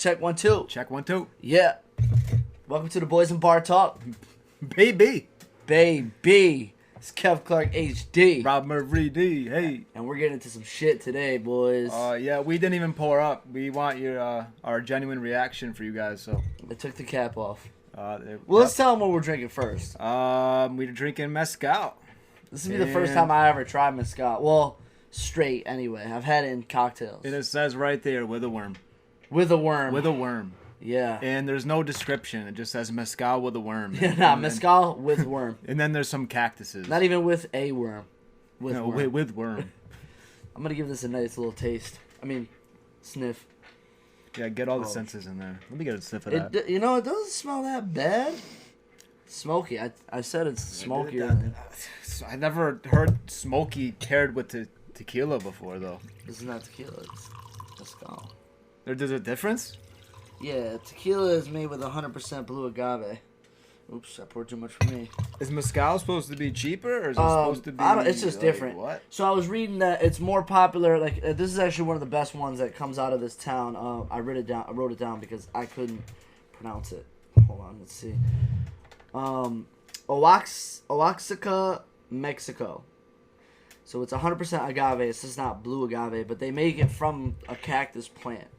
Check 1 2. Check 1 2. Yeah. Welcome to the Boys and Bar Talk. Baby. It's Kev Clark HD. Rob Murray D. Hey. And we're getting into some shit today, boys. Yeah, we didn't even pour up. We want your our genuine reaction for you guys. So I took the cap off. well, Let's tell them what we're drinking first. We're drinking Mezcal. This will be the first time I ever tried Mezcal. Well, straight anyway. I've had it in cocktails. And it says right there, with a worm. With a worm. With a worm. Yeah. And there's no description. It just says Mezcal with a worm. Yeah, Mezcal with worm. And then there's some cactuses. Not even with a worm. With worm. With worm. I'm going to give this a nice little taste. I mean, sniff. Yeah, get all the senses in there. Let me get a sniff of that. You know, it doesn't smell that bad. Smoky. I said it's smokier. I never heard smoky paired with tequila before, though. This is not tequila. It's Mezcal. There's a difference? Yeah, tequila is made with 100% blue agave. Oops, I poured too much for me. Is Mezcal supposed to be cheaper, or is it supposed to be... it's just different. What? So I was reading that it's more popular. Like this is actually one of the best ones that comes out of this town. I wrote it down because I couldn't pronounce it. Hold on, let's see. Oaxaca, Mexico. So it's 100% agave. It's just not blue agave, but they make it from a cactus plant.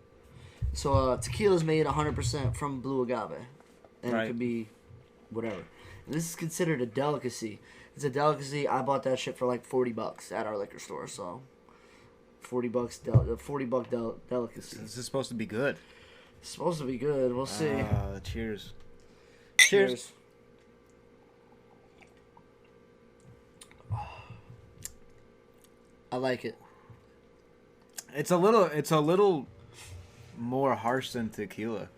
So tequila is made 100% from blue agave, and right. It could be whatever. And this is considered a delicacy. It's a delicacy. I bought that shit for like $40 at our liquor store. So $40, $40 delicacy. This is supposed to be good. It's supposed to be good. We'll see. Cheers. Cheers. I like it. It's a little more harsh than tequila.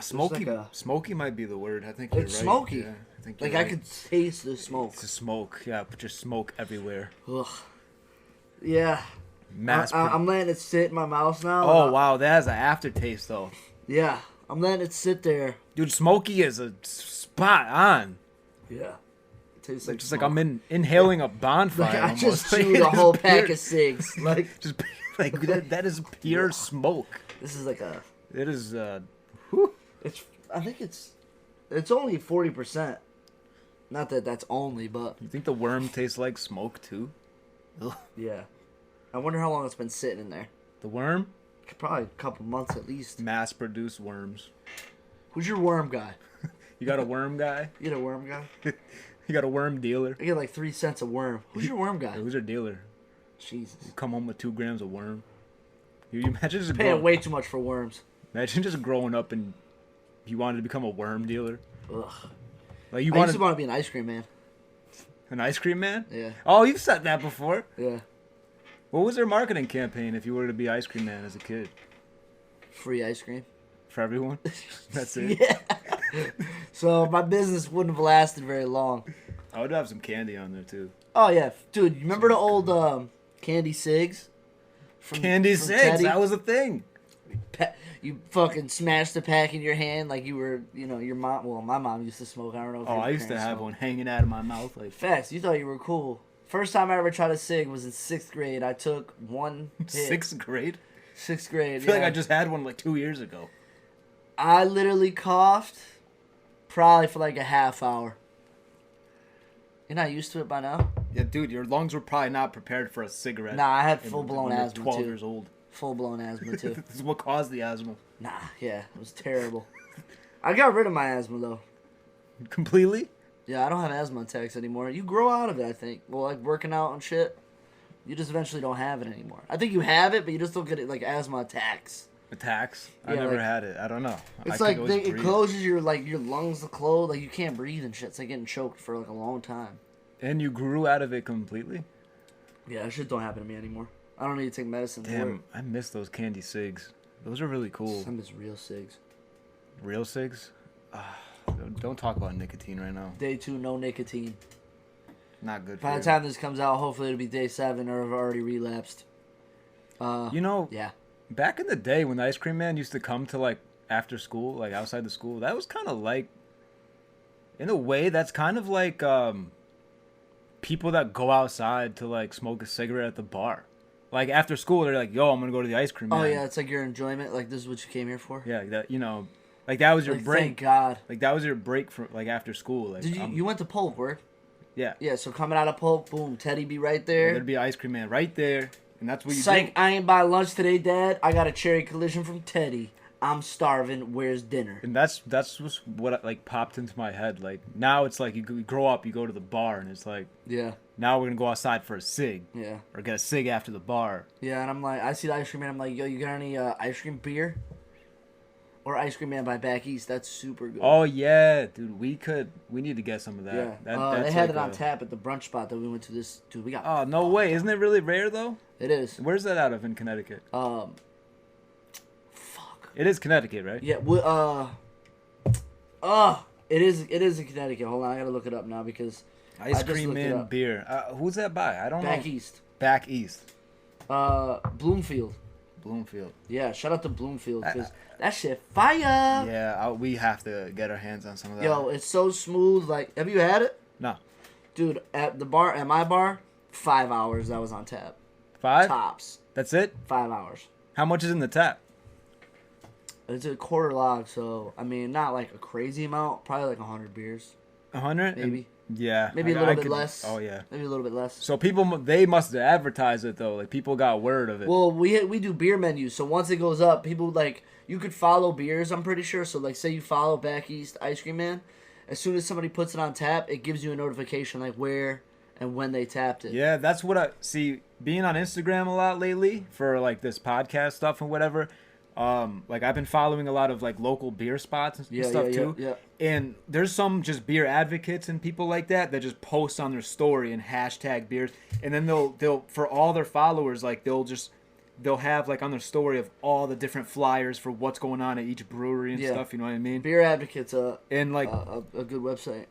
Smoky. Smoky might be the word. I think you're right. It's smoky. Yeah, I think I could taste the smoke. It's a smoke. Yeah, but just smoke everywhere. Ugh. Yeah. I'm letting it sit in my mouth now. Oh wow, that has an aftertaste though. Yeah, I'm letting it sit there. Dude, smoky is a spot on. Yeah. It tastes like just smoke. Like I'm inhaling a bonfire. Like I just chewed a whole pack of cigs. Like just like that is pure smoke. This is like a. It is. I think it's only 40%. Not that that's only, but. You think the worm tastes like smoke too? Ugh. Yeah. I wonder how long it's been sitting in there. The worm? Probably a couple months at least. Mass-produced worms. Who's your worm guy? You got a worm guy? You got a worm guy? You got a worm dealer? I get like 3 cents a worm. Who's your worm guy? Who's your dealer? Jesus. You come home with 2 grams of worm. You imagine just paying way too much for worms. Imagine just growing up and you wanted to become a worm dealer. Ugh. Like you I used to want to be an ice cream man. An ice cream man? Yeah. Oh, you've said that before. Yeah. What was their marketing campaign if you were to be ice cream man as a kid? Free ice cream. For everyone? That's it? Yeah. So my business wouldn't have lasted very long. I would have some candy on there too. Oh yeah. Dude, you remember the old candy cigs? Candy cigs? Teddy? That was a thing. You fucking smashed the pack in your hand like you were, your mom. Well, my mom used to smoke. I don't know if I used to have one hanging out of my mouth. Like facts. You thought you were cool. First time I ever tried a cig was in 6th grade. I took one hit. 6th grade? 6th grade, I feel like I just had one like 2 years ago. I literally coughed probably for like a half hour. You're not used to it by now? Yeah, dude, your lungs were probably not prepared for a cigarette. Nah, I had full-blown asthma, 12 too. years old. Full-blown asthma, too. This is what caused the asthma. Nah, yeah, it was terrible. I got rid of my asthma, though. Completely? Yeah, I don't have asthma attacks anymore. You grow out of it, I think. Well, like working out and shit, you just eventually don't have it anymore. I think you have it, but you just don't get it like asthma attacks. Attacks? Yeah, I never had it. I don't know. It's like it closes your lungs to close. Like you can't breathe and shit. It's like getting choked for like a long time. And you grew out of it completely? Yeah, that shit don't happen to me anymore. I don't need to take medicine. Damn, I miss those candy cigs. Those are really cool. I miss real cigs. Real cigs? Don't talk about nicotine right now. Day 2, no nicotine. Not good for By the time this comes out, hopefully it'll be day 7 or I've already relapsed. Yeah. Back in the day when the ice cream man used to come to like after school, like outside the school, that was kind of like, in a way, that's kind of like people that go outside to like smoke a cigarette at the bar. Like after school, they're like, "Yo, I'm gonna go to the ice cream man." Oh yeah, it's like your enjoyment. Like this is what you came here for. Yeah, that like that was your like, break. Thank God. Like that was your break for like after school. Like, Did you went to Polk, word? Yeah. Yeah. So coming out of Polk, boom, Teddy be right there. There'd be ice cream man right there, and that's what you. Psych! I ain't buy lunch today, Dad. I got a cherry collision from Teddy. I'm starving. Where's dinner? And that's what like popped into my head. Like now it's like you grow up, you go to the bar, and it's like now we're gonna go outside for a cig. Yeah. Or get a cig after the bar. Yeah, and I'm like, I see the ice cream man. I'm like, yo, you got any ice cream beer? Or ice cream man by Back East. That's super good. Oh yeah, dude. We need to get some of that. Yeah. That's they had it on tap at the brunch spot that we went to. This dude, we got. Oh no way! Isn't it really rare though? It is. Where's that out of in Connecticut? It is Connecticut, right? Yeah. It is in Connecticut. Hold on, I gotta look it up now because ice cream man beer. Who's that by? I don't know. Back East. Back East. Bloomfield. Yeah, shout out to Bloomfield because that shit fire. Yeah, we have to get our hands on some of that. Yo, it's so smooth. Like, have you had it? No. Dude, at my bar, 5 hours that was on tap. 5? Tops. That's it? 5 hours. How much is in the tap? It's a quarter log, so I mean, not like a crazy amount. Probably like 100 beers. 100? Maybe. Yeah. Maybe a little bit less. Oh yeah. Maybe a little bit less. So they must advertise it though. Like people got word of it. Well, we do beer menus, so once it goes up, people like you could follow beers. I'm pretty sure. So like, say you follow Back East Ice Cream Man, as soon as somebody puts it on tap, it gives you a notification like where and when they tapped it. Yeah, that's what I see. Being on Instagram a lot lately for like this podcast stuff and whatever. Like I've been following a lot of like local beer spots and stuff too. Yeah. And there's some just beer advocates and people like that just post on their story and hashtag beers, and then they'll for all their followers like they'll have like on their story of all the different flyers for what's going on at each brewery and stuff. You know what I mean? Beer Advocate's and like a good website.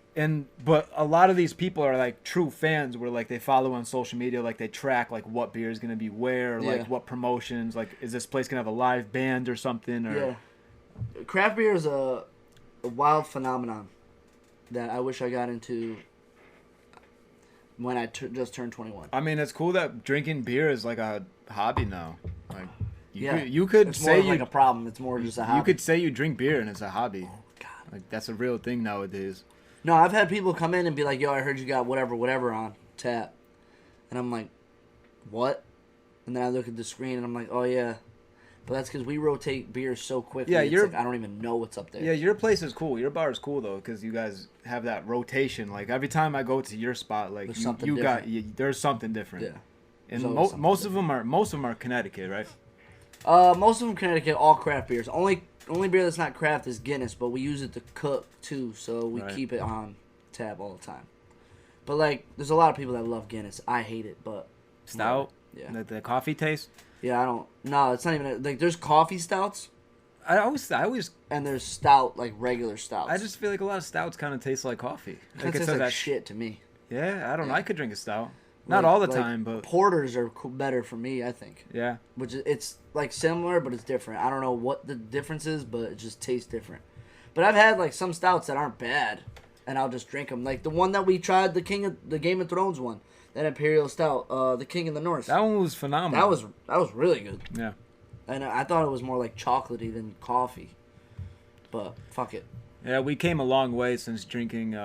But a lot of these people are like true fans where like they follow on social media, like they track like what beer is gonna be where, or like what promotions, like is this place gonna have a live band or something? Or craft beer is a wild phenomenon that I wish I got into when I just turned 21. I mean, it's cool that drinking beer is like a hobby now. Like, you could it's say more like a problem. It's more just a hobby. You could say you drink beer and it's a hobby. Oh God, like that's a real thing nowadays. No, I've had people come in and be like, "Yo, I heard you got whatever on tap," and I'm like, "What?" And then I look at the screen and I'm like, "Oh yeah." But that's because we rotate beers so quickly. Yeah, like, I don't even know what's up there. Yeah, your place is cool. Your bar is cool though, because you guys have that rotation. Like every time I go to your spot, like there's something different. Yeah. And most of them are Connecticut, right? Most of them Connecticut, all craft beers. Only beer that's not craft is Guinness, but we use it to cook too, so we keep it on tap all the time. But like, there's a lot of people that love Guinness. I hate it, but stout. Yeah. The coffee taste. Yeah, I don't. No, it's not even like there's coffee stouts. I always and there's stout like regular stouts. I just feel like a lot of stouts kind of taste like coffee. It tastes like shit to me. Yeah, I don't know. I could drink a stout. Not all the time, but porters are better for me, I think. Yeah. Which it's like similar, but it's different. I don't know what the difference is, but it just tastes different. But I've had like some stouts that aren't bad, and I'll just drink them. Like the one that we tried, the Game of Thrones one. That Imperial Stout, the King of the North. That one was phenomenal. That was really good. Yeah. And I thought it was more like chocolatey than coffee. But fuck it. Yeah, we came a long way since drinking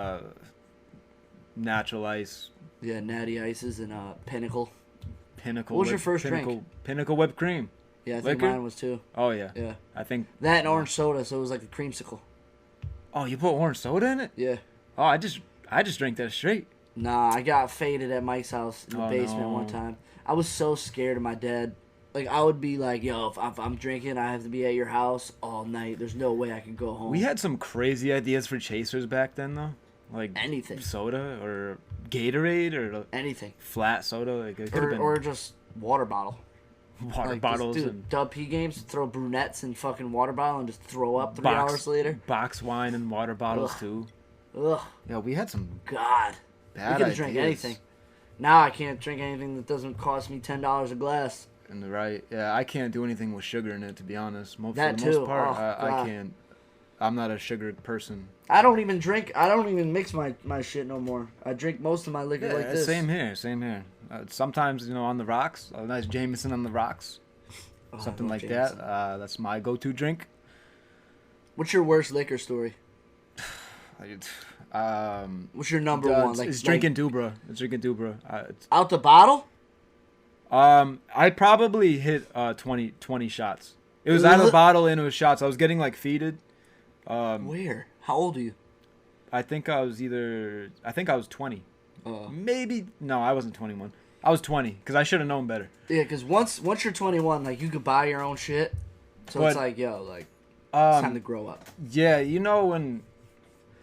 natural ice. Yeah, natty ices and Pinnacle. Pinnacle. What was your first drink? Pinnacle whipped cream. Yeah, I think mine was too. Oh yeah. Yeah. I think that and orange soda, so it was like a creamsicle. Oh, you put orange soda in it? Yeah. Oh, I just drank that straight. Nah, I got faded at Mike's house in the basement one time. I was so scared of my dad. Like, I would be like, yo, if I'm drinking, I have to be at your house all night. There's no way I can go home. We had some crazy ideas for chasers back then, though. Like anything. Soda or Gatorade or anything. Flat soda. Like it or just water bottle. Water bottles. And dub P games, throw brunettes in fucking water bottle and just throw up 3 hours later. Box wine and water bottles, too. Ugh. Yeah, we had some... God. We could drink anything. Now I can't drink anything that doesn't cost me $10 a glass. And I can't do anything with sugar in it, to be honest. For the most part, I can't. I'm not a sugar person. I don't even drink. I don't even mix my shit no more. I drink most of my liquor like this. Same here. Sometimes, on the rocks, a nice Jameson on the rocks, something like Jameson. that. That's my go-to drink. What's your worst liquor story? What's your number one? It's drinking Dubra. Out the bottle? I probably hit 20 shots. It was out of the bottle and it was shots. I was getting like feeded. Where? How old are you? I think I was 20. Maybe no, I wasn't 21. I was 20 because I should have known better. Yeah, because once you're 21, like you could buy your own shit. So it's like, yo, like it's time to grow up. Yeah, when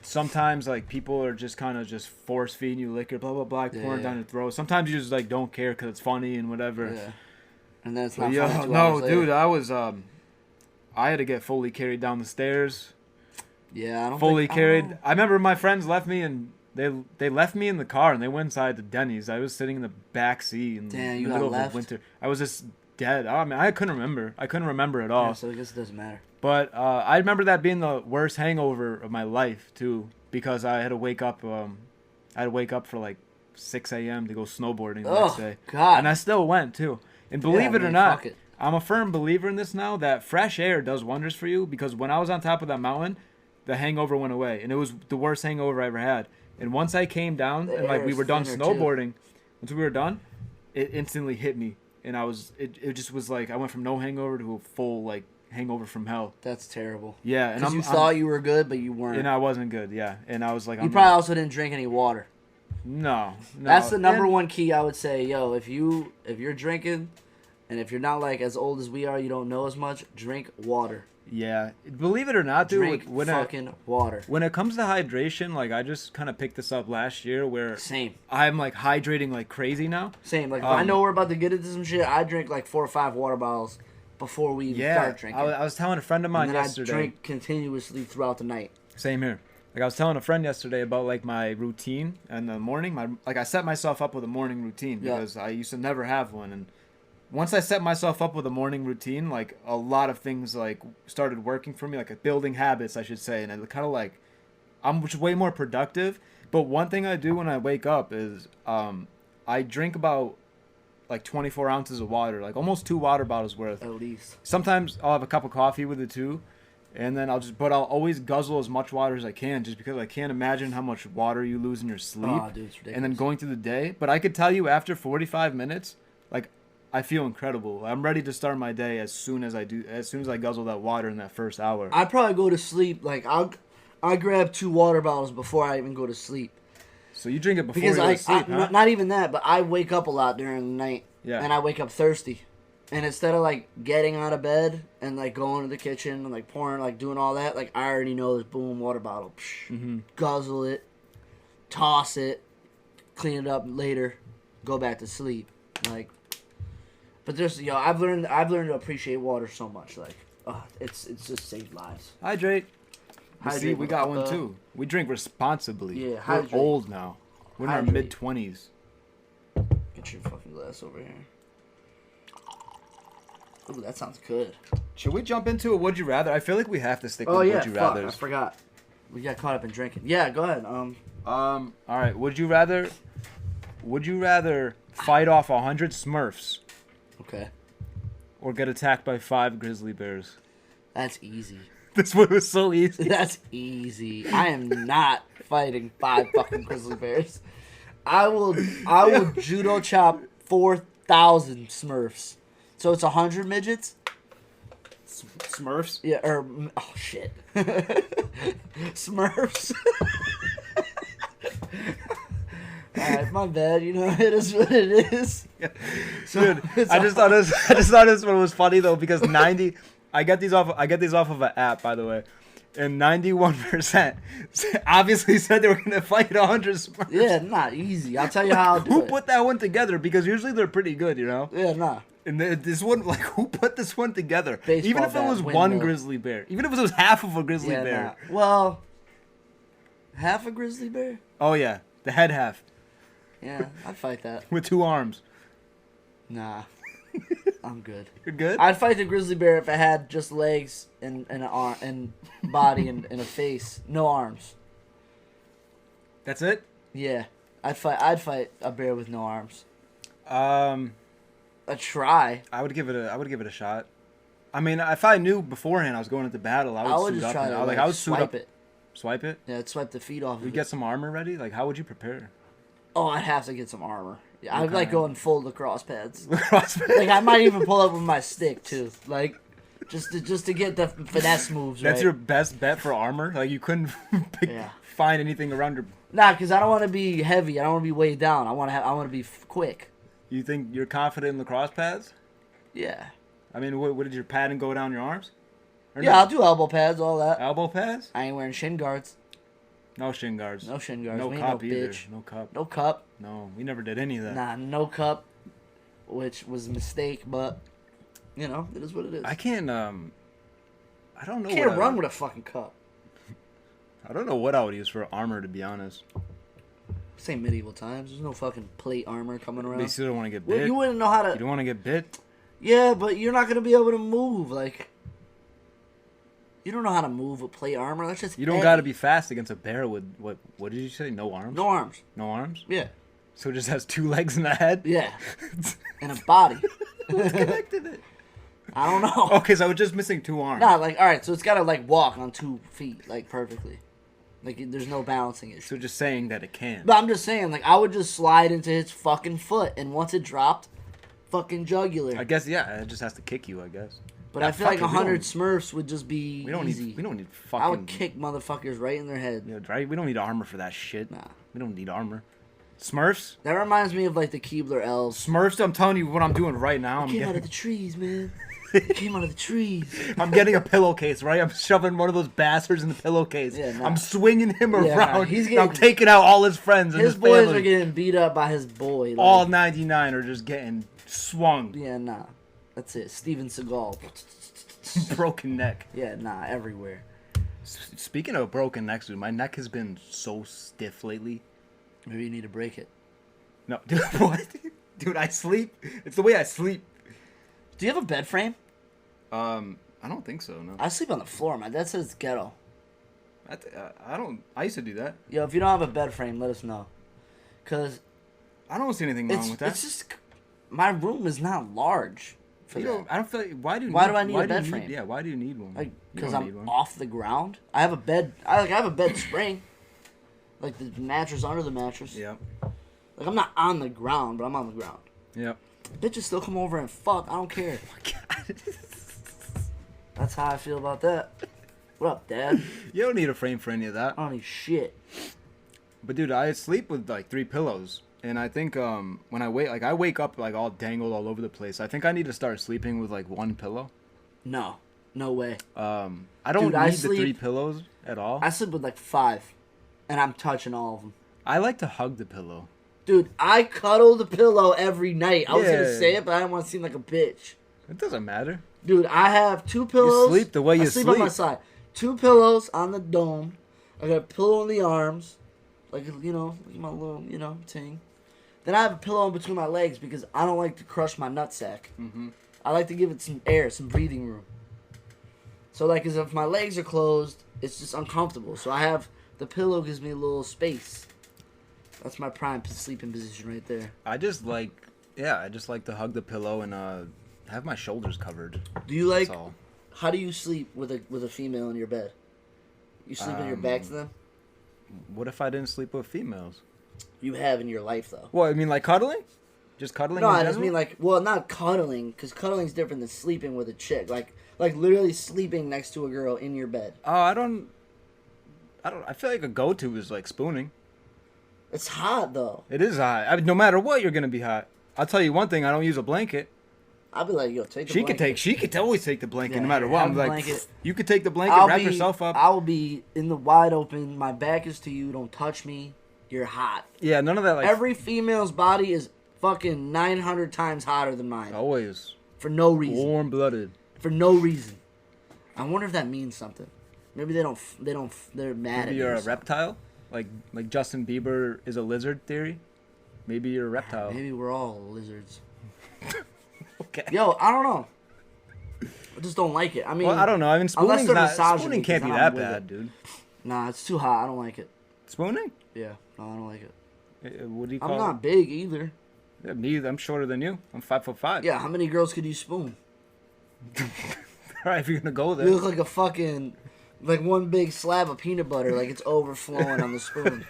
sometimes like people are just kind of just force feeding you liquor, blah blah blah, pouring down your throat. Sometimes you just like don't care because it's funny and whatever. Yeah. And then it's not funny 2 no, hours later. dude, I had to get fully carried down the stairs. Yeah, I don't fully think, carried. I remember my friends left me and they left me in the car and they went inside to Denny's. I was sitting in the back seat in the middle of the winter. I was just dead. I mean, I couldn't remember at all. Yeah, so I guess it doesn't matter. But I remember that being the worst hangover of my life too, because I had to wake up. I had to wake up for like 6 a.m. to go snowboarding the next day. God. And I still went too. And believe it or not, fuck it. I'm a firm believer in this now that fresh air does wonders for you. Because when I was on top of that mountain, the hangover went away, and it was the worst hangover I ever had. And once I came down and like we were done snowboarding, once we were done, it instantly hit me, and it just was like I went from no hangover to a full like hangover from hell. That's terrible. Yeah, and you thought you were good, but you weren't. And I wasn't good. Yeah, and I was like, you probably also didn't drink any water. No. That's the number one key I would say. Yo, if you're drinking, and if you're not like as old as we are, you don't know as much. Drink water. Yeah, believe it or not, dude. Drink fucking water. When it comes to hydration, like I just kind of picked this up last year, where same. I'm like hydrating like crazy now. Same. Like if I know we're about to get into some shit, I drink like 4 or 5 water bottles before we even start drinking. I was telling a friend of mine yesterday. I drink continuously throughout the night. Same here. Like I was telling a friend yesterday about like my routine in the morning. I set myself up with a morning routine because I used to never have one, and once I set myself up with a morning routine, like a lot of things like started working for me, like building habits, I should say, and it kind of like I'm just way more productive. But one thing I do when I wake up is I drink about like 24 ounces of water, like almost 2 water bottles worth. At least. Sometimes I'll have a cup of coffee with it too, and then I'll always guzzle as much water as I can, just because I can't imagine how much water you lose in your sleep. Oh, dude, it's ridiculous. And then going through the day. But I could tell you after 45 minutes, like I feel incredible. I'm ready to start my day as soon as I guzzle that water in that first hour. I probably go to sleep like I grab 2 water bottles before I even go to sleep. So you drink it before you go to sleep, huh? Not even that, but I wake up a lot during the night. Yeah. And I wake up thirsty. And instead of like getting out of bed and like going to the kitchen and like pouring, like doing all that, like I already know this boom water bottle. Guzzle it, toss it, clean it up later, go back to sleep. Like, but there's I've learned to appreciate water so much. Like, it's just saved lives. Hydrate. See, we got one too. We drink responsibly. Yeah, hydrate. We're old now. We're in our mid-20s. Get your fucking glass over here. Ooh, that sounds good. Should we jump into a Would You Rather? I feel like we have to stick with Would You Rathers. I forgot. We got caught up in drinking. Yeah, go ahead. All right. Would you rather fight off 100 Smurfs? Okay. Or get attacked by 5 grizzly bears? That's easy. This one was so easy. That's easy. I am not fighting 5 fucking grizzly bears. I will judo chop 4,000 Smurfs. So it's 100 midgets? Smurfs? Yeah, oh shit. Smurfs. Alright, my bad. It is what it is. So, dude, I just thought this one was funny though, because 90. I get these off of an app, by the way, and 91% obviously said they were gonna fight 100 Smurfs. Yeah, not easy. I'll tell you how. Who put that one together? Because usually they're pretty good, Yeah, nah. And this one, like, who put this one together? Baseball even if it was one grizzly bear, even if it was half of a grizzly bear. Nah. Well, half a grizzly bear? Oh yeah, the head half. Yeah, I'd fight that. With 2 arms. Nah. I'm good. You're good? I'd fight the grizzly bear if it had just legs and an arm and body and a face, no arms. That's it? Yeah, I'd fight a bear with no arms. Um, A try. I would give it a shot. I mean, if I knew beforehand I was going into battle, I would suit just up. try to I would suit swipe up. it. Swipe it? Yeah, I'd swipe the feet off. You of get it. some armor ready? Like, how would you prepare? Oh, I'd have to get some armor. Yeah, I'd Okay. like go and fold lacrosse pads. Lacrosse Like I might even pull up with my stick too. Like just to get the finesse moves. That's right? your best bet for armor? Like, you couldn't Yeah. find anything around your... Nah, because I don't want to be heavy. I don't want to be weighed down. I want to be quick. You think you're confident in lacrosse pads? Yeah. I mean, what did your padding go down your arms? Or Yeah, no? I'll do elbow pads, all that. Elbow pads? I ain't wearing shin guards. No shin guards. No shin guards. No We ain't cup no either. bitch. No cup. No cup. No, we never did any of that. Nah, no cup. Which was a mistake, but you know, it is what it is. I can't. I don't know. can't what run with a fucking cup. I don't know what I would use for armor, to be honest. Same medieval times. There's no fucking plate armor coming around. But you still don't want to get Well, bit. you wouldn't know how You to. don't want to get bit. Yeah, but you're not gonna be able to move. Like, you don't know how to move with plate armor. That's just You don't heavy. got to be fast against a bear with what? What did you say? No arms. No arms. No arms. Yeah. So it just has 2 legs in the head. Yeah. And a body. What's connected it? I don't know. Okay, so I was just missing 2 arms. Nah, like, alright, so it's gotta, like, walk on 2 feet, like, perfectly. Like, there's no balancing issue. So just saying that it can. But I'm just saying, like, I would just slide into his fucking foot, and once it dropped, fucking jugular. I guess, yeah, it just has to kick you, I guess. But Yeah, I feel like fuck it, we 100 don't- Smurfs would just be We don't easy. need. We don't need fucking. I would kick motherfuckers right in their head. Yeah, right. We don't need armor for that shit. Nah. We don't need armor. Smurfs. That reminds me of, like, the Keebler elves. Smurfs. I'm telling you what I'm doing right now. Came out of the trees, man. They came out of the trees. I'm getting a pillowcase, right? I'm shoving one of those bastards in the pillowcase. Yeah, nah. I'm swinging him Yeah, nah, around. he's and I'm getting- taking out all his friends and His his boys family. are getting beat up by his boy. Like, All 99 are just getting swung. Yeah, nah. That's it. Steven Seagal. Broken neck. Yeah, nah, everywhere. Speaking of broken necks, dude, my neck has been so stiff lately. Maybe you need to break it. No, dude, what? Dude, I sleep. It's the way I sleep. Do you have a bed frame? I don't think so. No, I sleep on the floor. My dad says it's ghetto. I don't. I used to do that. Yo, if you don't have a bed frame, let us know. Cause I don't see anything wrong with that. it's just my room is not large for You that. know, I don't feel like, why do I need a bed you frame? Yeah, why do you need one? Like, You because don't need I'm one. off the ground. I have a bed. I have a bed spring. Like the mattress under the mattress. Yep. Like I'm not on the ground, but I'm on the ground. Yep. Bitches still come over and fuck. I don't care. God. That's how I feel about that. What up, Dad? You don't need a frame for any of that. I don't need shit. But dude, I sleep with like 3 pillows, and I think when I wake up like all dangled all over the place. I think I need to start sleeping with like 1 pillow. No. No way. I don't Dude, I need the 3 sleep- pillows at all. I sleep with like 5. And I'm touching all of them. I like to hug the pillow. Dude, I cuddle the pillow every night. I was Yeah. gonna say it, but I didn't want to seem like a bitch. It doesn't matter. Dude, I have 2 pillows. sleep the way I you sleep on my sleep. side. 2 pillows on the dome. I got a pillow on the arms. Like, you know, like my little, you know, thing. Then I have a pillow in between my legs because I don't like to crush my nutsack. Mm-hmm. I like to give it some air, some breathing room. So, like, as if my legs are closed, it's just uncomfortable. So I have, the pillow gives me a little space. That's my prime sleeping position right there. I just like to hug the pillow and have my shoulders covered. Do you like, That's all. how do you sleep with a female in your bed? You sleep with your back to them? What if I didn't sleep with females? You have in your life, though. Well, I mean, like cuddling? Just cuddling? No, in I just general? mean like, well, not cuddling, because cuddling's different than sleeping with a chick. Like literally sleeping next to a girl in your bed. Oh, I don't. I feel like a go-to is like spooning. It's hot though. It is hot. I mean, no matter what, you're gonna be hot. I'll tell you one thing. I don't use a blanket. I'll be like, yo, take the She blanket. could take. She could always take the blanket, Yeah, no matter what. have I'm the like, blanket. you could take the blanket, I'll wrap be, yourself up. I will be in the wide open. My back is to you. Don't touch me. You're hot. Yeah, none of that. Like Every female's body is fucking 900 times hotter than mine. always For no reason. warm-blooded. For no reason. I wonder if that means something. Maybe they're mad at Maybe me. you're or a something. reptile, like Justin Bieber is a lizard theory. Maybe you're a reptile. Maybe we're all lizards. Okay. Yo, I don't know. I just don't like it. I mean, Well, I don't know. I mean, unless they're misogyny, spooning can't be because that I'm with bad, it. dude. Nah, it's too hot. I don't like it. Spooning? Yeah, no, I don't like it. What do you I'm call not big either. it? Yeah, me, I'm shorter than you. I'm 5'5". Yeah, how many girls could you spoon? All right, if you're gonna go there. You look like a fucking, like one big slab of peanut butter, like it's overflowing on the spoon.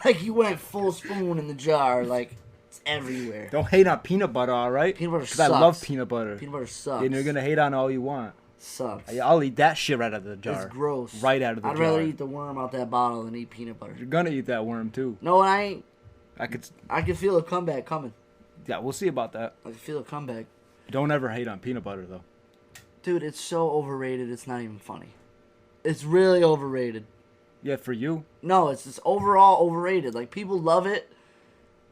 Like you went full spoon in the jar, like it's everywhere. Don't hate on peanut butter, all right? Peanut butter Because sucks. I love peanut butter. Peanut butter sucks. And you're gonna hate on all you want. Sucks. I'll eat that shit right out of the jar. It's gross. Right out of the I'd jar. rather eat the worm out that bottle than eat peanut butter. You're gonna eat that worm too. No, I ain't. I could. I can feel a comeback coming. Yeah, we'll see about that. I can feel a comeback. Don't ever hate on peanut butter though. Dude, it's so overrated, it's not even funny. It's really overrated. Yeah, for you. No, it's just overall overrated. Like, people love it.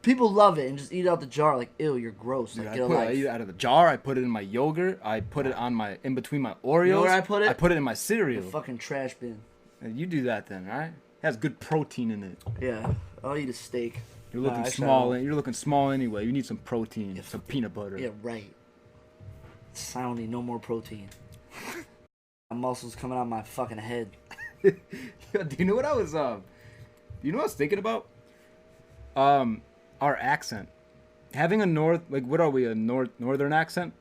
People love it and just eat it out the jar. Like, ew, you're gross. Like, Dude, get a I life. eat it out of the jar. I put it in my yogurt. I put it on my in between my Oreos. You know where I put it? I put it in my cereal. The fucking trash bin. You do that then, all right? It has good protein in it. Yeah, I'll eat a steak. You're looking actually, small. I don't. You're looking small anyway. You need some protein, Yeah, some peanut butter. Yeah, right. Soundy, no more protein. My muscles coming out my fucking head. Yo, do you know what I was you know what I was thinking about? Our accent. Having a what are we, a northern accent?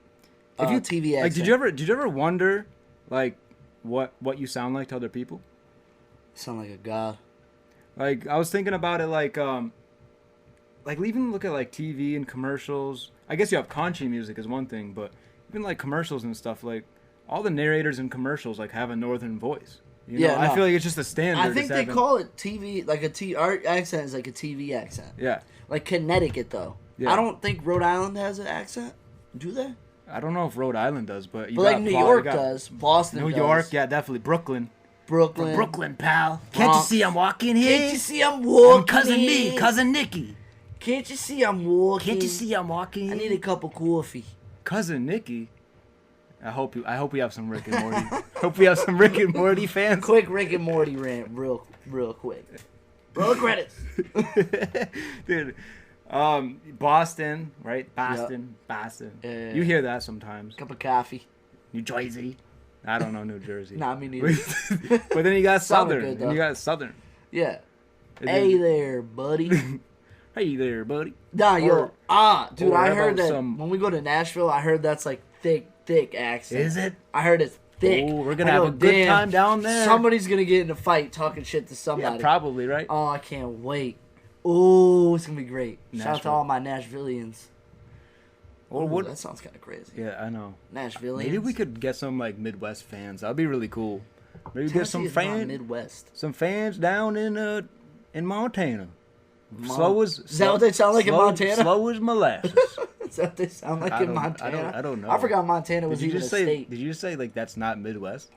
TV accent. Like, did you ever wonder like what you sound like to other people? Sound like a god. Like, I was thinking about it like even look at like TV and commercials. I guess you have country music is one thing, but even like commercials and stuff, like all the narrators in commercials like have a northern voice. You know? Yeah, no. I feel like it's just a standard. I think they call it TV, like our accent is like a TV accent. Yeah. Like Connecticut, though. Yeah. I don't think Rhode Island has an accent. Do they? I don't know if Rhode Island does, but But like New York does. Boston New does. York, yeah, definitely. Brooklyn. Brooklyn. Brooklyn, pal. Bronx. Can't you see I'm walking here? Can't you see I'm walking? Cousin in? me, cousin Nikki. Can't you see I'm walking? Can't you see I'm walking? I need a cup of coffee. Cousin Nikki. I hope we have some Rick and Morty. Hope we have some Rick and Morty fans. Quick Rick and Morty rant, real quick. Roll the credits. Dude, Boston, right? Boston. Yeah. You hear that sometimes. Cup of coffee. New Jersey. I don't know New Jersey. Nah, me neither. But then you got Sounded Southern. good, And though. you got Southern. Yeah. And Hey then- there, buddy. Hey there, buddy. Nah, yo. Dude, or I how heard about that some- when we go to Nashville, I heard that's like thick accent. Is it? I heard it's thick. Oh, we're gonna I have go, a good "Damn, time down there." Somebody's gonna get in a fight talking shit to somebody. Yeah, probably, right? Oh, I can't wait. Oh, it's gonna be great. Shout out to Nashville. all my Nashvillians. Or Ooh, what? That sounds kind of crazy. Yeah, I know. Nashvillians. Maybe we could get some like Midwest fans. That'd be really cool. Maybe get Tennessee some is not fans, Midwest. some fans down in Montana. Slow as Is that what they sound like in Montana? Slow as molasses. Is that what they sound like I in don't- Montana? I don't know. I forgot Montana was Did you even just a say? state. Did you just say like that's not Midwest?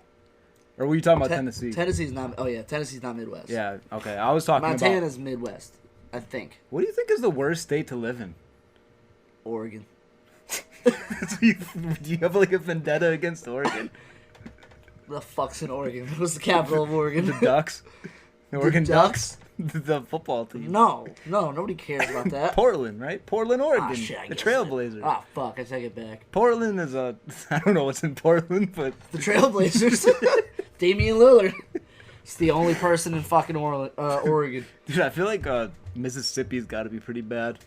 Or were you talking about Tennessee? Tennessee's not. Oh yeah, Tennessee's not Midwest. Yeah. Okay. I was talking about. Montana's Midwest, I think. What do you think is the worst state to live in? Oregon. Do you have like a vendetta against Oregon? The fuck's in Oregon? What's the capital of Oregon? The Ducks. The Oregon Ducks? The football team. No, nobody cares about that. Portland, right? Portland, Oregon. Ah, shit, I the guess Trailblazers. Ah, fuck, I take it back. Portland is a. I don't know what's in Portland, but The Trailblazers. Damian Lillard. It's the only person in fucking Oregon. dude, I feel like Mississippi's got to be pretty bad.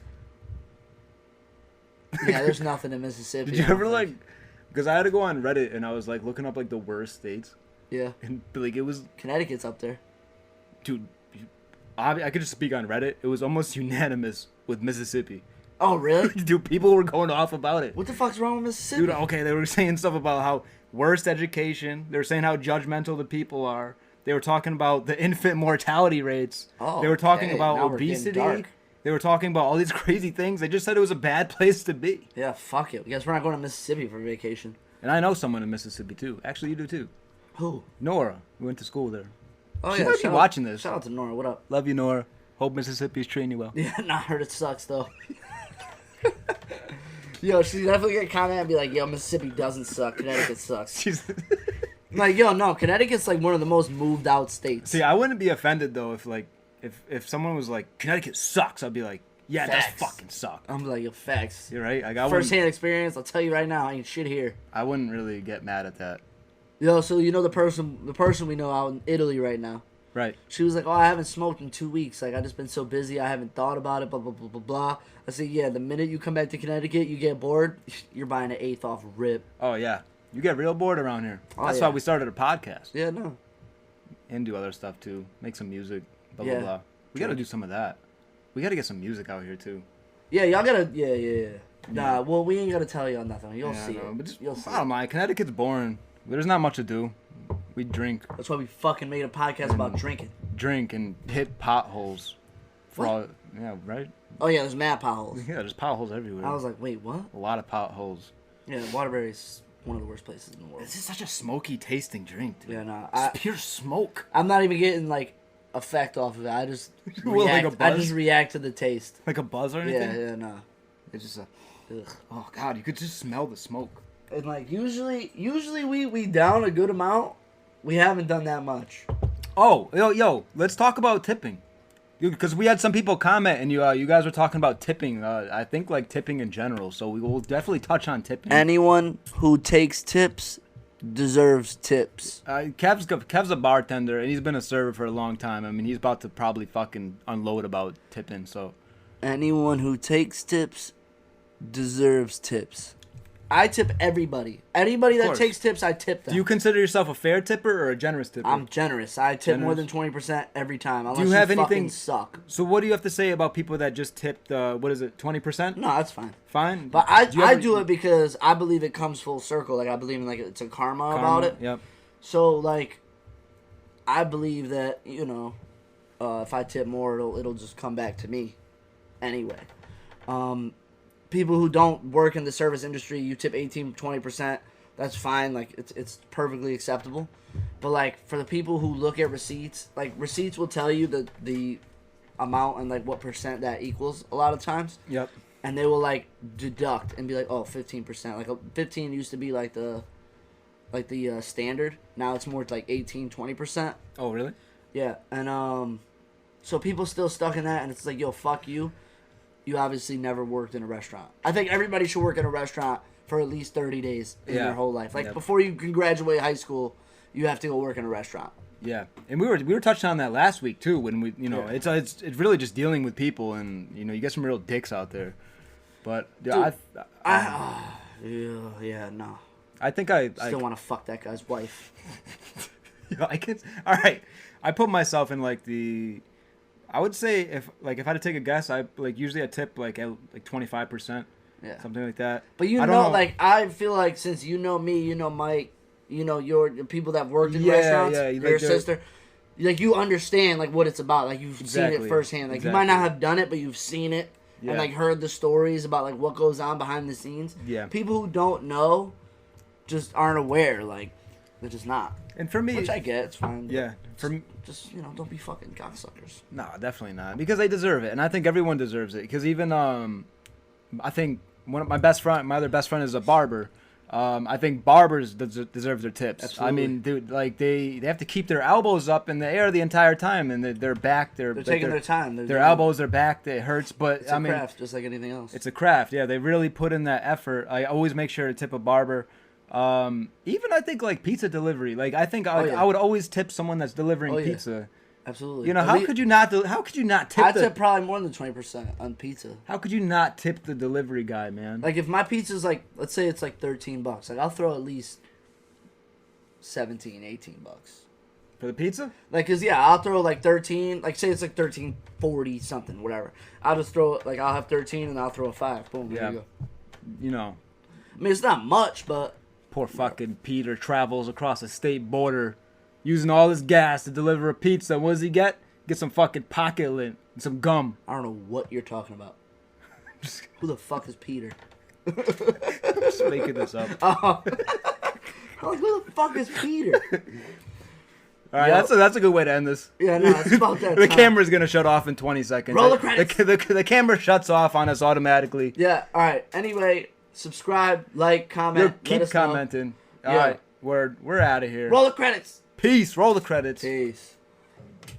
Yeah, there's nothing in Mississippi. Did you I don't ever like? think. Because I had to go on Reddit and I was like looking up like the worst states, Yeah, and like it was, Connecticut's up there. dude. I could just speak on Reddit. It was almost unanimous with Mississippi. Oh, really? Dude, people were going off about it. What the fuck's wrong with Mississippi? Dude, okay, they were saying stuff about how worst education. They were saying how judgmental the people are. They were talking about the infant mortality rates. Oh, they were talking okay. about Now we're getting obesity. dark. They were talking about all these crazy things. They just said it was a bad place to be. Yeah, fuck it. I guess we're not going to Mississippi for vacation. And I know someone in Mississippi too. Actually, you do too. Who? Nora. We went to school there. Oh, She yeah. might be shout watching out, this. Shout out to Nora. What up? Love you, Nora. Hope Mississippi's treating you well. Yeah, not heard it sucks, though. Yo, she's definitely going to comment and be like, yo, Mississippi doesn't suck. Connecticut sucks. She's Like, yo, no, Connecticut's like one of the most moved out states. See, I wouldn't be offended though if like if someone was like Connecticut sucks. I'd be like, Yeah, it Facts. does fucking suck. I'm like, yo, facts. You're right. Like, I First-hand experience. I'll tell you right now, I ain't shit here. I wouldn't really get mad at that. Yo, so you know the person we know out in Italy right now. Right. She was like, oh, I haven't smoked in 2 weeks. Like, I just been so busy. I haven't thought about it, blah, blah, blah, blah, blah. I said, yeah, the minute you come back to Connecticut, you get bored, you're buying an eighth off rip. Oh, yeah. You get real bored around here. Oh, That's yeah. why we started a podcast. Yeah, no. And do other stuff, too. Make some music, blah, Yeah. blah, blah. We got to do some of that. We got to get some music out here, too. Yeah, y'all gotta, yeah. Nah, well, we ain't gotta tell y'all nothing. You'll see it. But just, You'll see bottom line, Connecticut's boring. There's not much to do. We drink, That's why we fucking made a podcast about drinking. and hit potholes. For What? all, yeah, right? Oh, yeah, there's mad potholes. Yeah, there's potholes everywhere. I was like, wait, what? A lot of potholes. Yeah, Waterbury's one of the worst places in the world. This is such a smoky tasting drink, dude. Yeah, nah. It's pure smoke. I'm not even getting, like, effect off of it. I just Well, like react. a I buzz? just react to the taste. Like a buzz or anything? Yeah, nah. It's just a, Ugh. oh, God, you could just smell the smoke. And, like, usually we down a good amount. We haven't done that much. Oh, yo, let's talk about tipping. Because we had some people comment, and you guys were talking about tipping. I think, like, tipping in general. So we will definitely touch on tipping. Anyone who takes tips deserves tips. Kev's a bartender, and he's been a server for a long time. I mean, he's about to probably fucking unload about tipping, so. Anyone who takes tips deserves tips. I tip everybody. Anybody that course. takes tips, I tip them. Do you consider yourself a fair tipper or a generous tipper? I'm generous. I tip more than Generous? 20% every time. Unless you have fucking anything- suck? So what do you have to say about people that just tipped, what is it, 20%? No, that's fine. Fine? But I Do you ever- do it because I believe it comes full circle. Like, I believe in, like, it's a karma about it. Yep. So, like, I believe that, you know, if I tip more, it'll just come back to me anyway. People who don't work in the service industry, you tip 18-20%. That's fine. Like, it's perfectly acceptable. But, like, for the people who look at receipts, like, receipts will tell you the amount and, like, what percent that equals a lot of times. Yep. And they will, like, deduct and be like, oh, 15%. Like, 15 used to be, like, the standard. Now it's more like 18-20%. Oh, really? Yeah. And, so people still stuck in that, and it's like, yo, fuck you. You obviously never worked in a restaurant. I think everybody should work in a restaurant for at least 30 days in their whole life. Like, Yep. before you can graduate high school, you have to go work in a restaurant. Yeah, and we were touching on that last week too. When we, it's really just dealing with people, and you get some real dicks out there. But yeah, No. I think I Still want to fuck that guy's wife. I can. All right, I put myself in like I would say if I had to take a guess, usually I tip at 25%. Yeah. Something like that. But I don't know. like, I feel like since you know me, you know Mike, you know your people that worked in restaurants, your sister, like, you understand, like, what it's about. Like, you've seen it firsthand. Like, you might not have done it, but you've seen it and, like, heard the stories about, like, what goes on behind the scenes. Yeah. People who don't know just aren't aware. Like, they're just not. And for me, Which I get. It's fine. yeah, Just, don't be fucking cocksuckers. no, definitely not, because they deserve it, and I think everyone deserves it. Because even I think one of my other best friend is a barber. I think barbers deserve their tips. Absolutely. I mean, dude, like they have to keep their elbows up in the air the entire time, and their back, They're taking their time. Their elbows, their back, it hurts. But It's a craft, just like anything else. it's a craft. Yeah, they really put in that effort. I always make sure to tip a barber. Even I think like pizza delivery. Like I think I would always tip someone that's delivering pizza. Absolutely. You know, how could you not tip? I'd tip probably more than 20% on pizza. How could you not tip the delivery guy, man? Like, if my pizza's like, let's say it's like $13, like, I'll throw at least 17, 18 bucks. For the pizza? Like, cause yeah, I'll throw like 13, like, say it's like 13.40 something, whatever. I'll just throw, like, I'll have 13 and I'll throw a 5. Boom, there you go. You know, I mean, it's not much, but poor fucking Peter travels across a state border using all his gas to deliver a pizza. What does he get? Get some fucking pocket lint and some gum. I don't know what you're talking about. Who the fuck is Peter? I'm just making this up. I'm like, who the fuck is Peter? All right, that's a good way to end this. Yeah, no, it's about that The time. camera's gonna shut off in 20 seconds. Roll the credits. The camera shuts off on us automatically. Yeah, all right. Anyway, subscribe, like, comment. Keep let us know. commenting. All Yeah. right, we're out of here. Roll the credits. Peace. Roll the credits. Peace.